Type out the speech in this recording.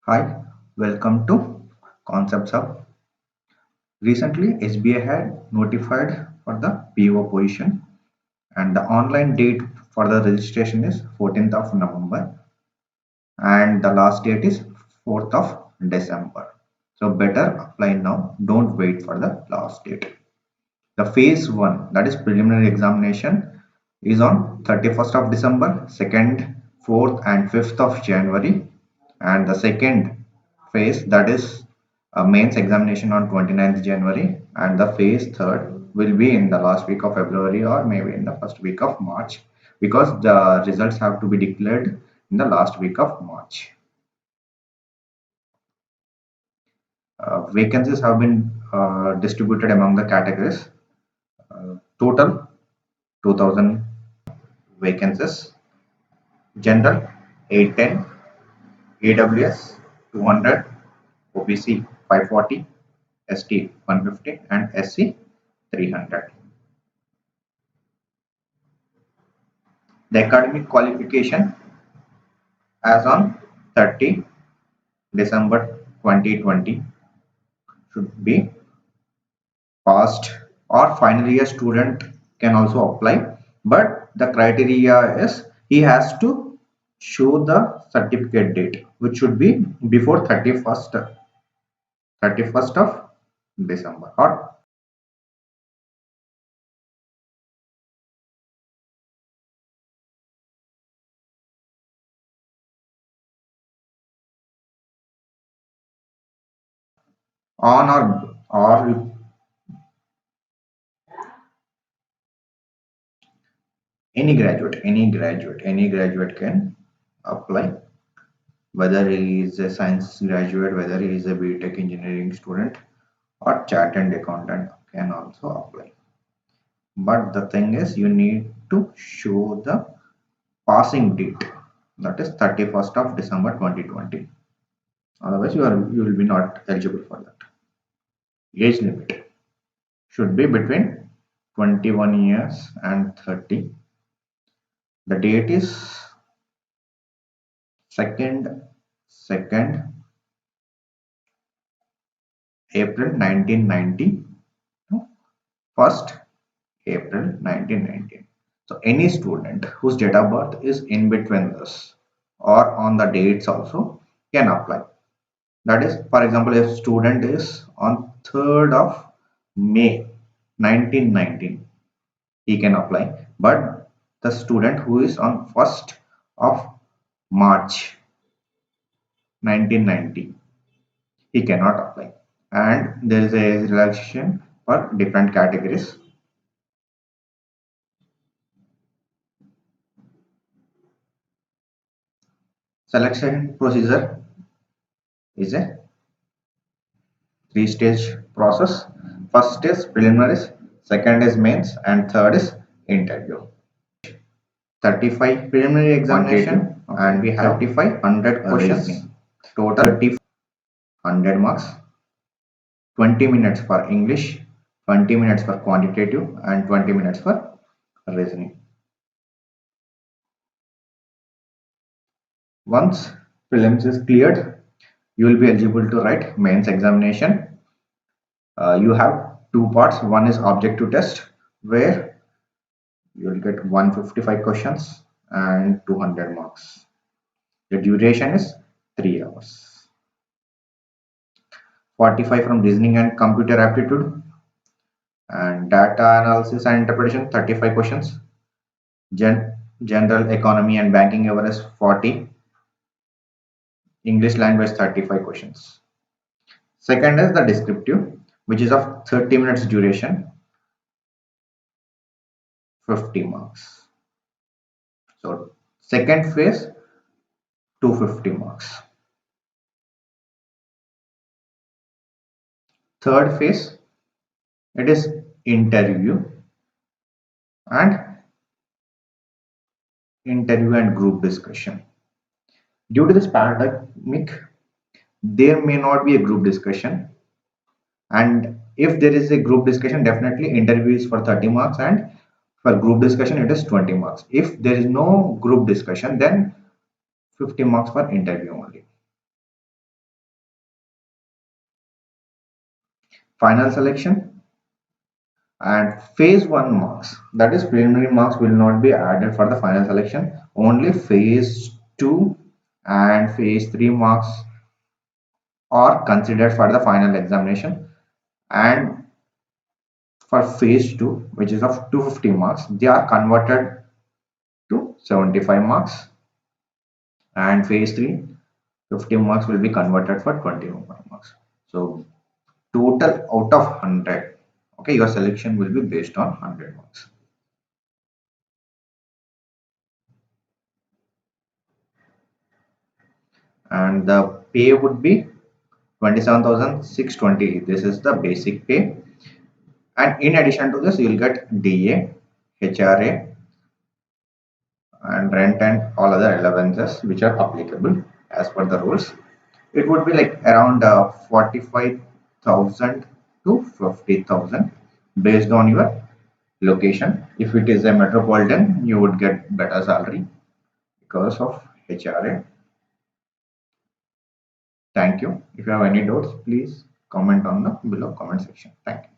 Hi, welcome to Concepts Hub. Recently, SBI had notified for the PO position, and the online date for the registration is 14th of November, and the last date is 4th of December. So better apply now, don't wait for the last date. The phase 1, that is preliminary examination, is on 31st of December, 2nd, 4th and 5th of January, and the second phase, that is mains examination, on 29th January, and the phase 3rd will be in the last week of February or maybe in the first week of March, because the results have to be declared in the last week of March. Vacancies have been distributed among the categories. Total 2000 vacancies. General 810, AWS 200, OBC 540, ST 150 and SC 300. The academic qualification as on 30 December 2020 should be passed, or final year student can also apply, but the criteria is he has to show the certificate date, which should be before 31st of December, or on or any graduate can apply, whether he is a science graduate, whether he is a BTech engineering student, or chartered accountant can also apply. But the thing is, you need to show the passing date, that is 31st of December 2020. Otherwise, you will be not eligible for that. Age limit should be between 21 years and 30. The date is second April 1990 to 1st April 1919. So any student whose date of birth is in between this or on the dates also can apply. That is, for example, if student is on 3rd of May 1919, he can apply. But the student who is on 1st of March 1990, he cannot apply. And there is a relaxation for different categories. Selection procedure is a three-stage process. First is preliminaries, second is mains, and third is interview. 35 preliminary examination, and we have 35 100 questions, total 30 100 marks, 20 minutes for English, 20 minutes for quantitative, and 20 minutes for reasoning. Once prelims is cleared, you will be eligible to write mains examination. You have two parts. One is objective test, where you will get 155 questions and 200 marks. The duration is 3 hours. 45 from reasoning and computer aptitude, and data analysis and interpretation 35 questions. General economy and banking awareness 40. English language 35 questions. Second is the descriptive, which is of 30 minutes duration, 50 marks. So second phase 250 marks. Third phase, it is interview and group discussion. Due to this pandemic, there may not be a group discussion, and if there is a group discussion, definitely interview is for 30 marks, and for group discussion it is 20 marks. If there is no group discussion, then 50 marks for interview only. final selection, and phase 1 marks, that is preliminary marks, will not be added for the final selection. Only phase 2 and phase 3 marks are considered for the final examination. And for phase 2, which is of 250 marks, they are converted to 75 marks, and phase 3, 50 marks will be converted for 21 marks. So total out of 100, okay, your selection will be based on 100 marks. And the pay would be 27,620. This is the basic pay, and in addition to this you will get DA, HRA, and rent and all other allowances which are applicable as per the rules. It would be like around 45,000 to 50,000 based on your location. If it is a metropolitan, you would get better salary because of HRA. Thank you. If you have any doubts, please comment on the below comment section. Thank you.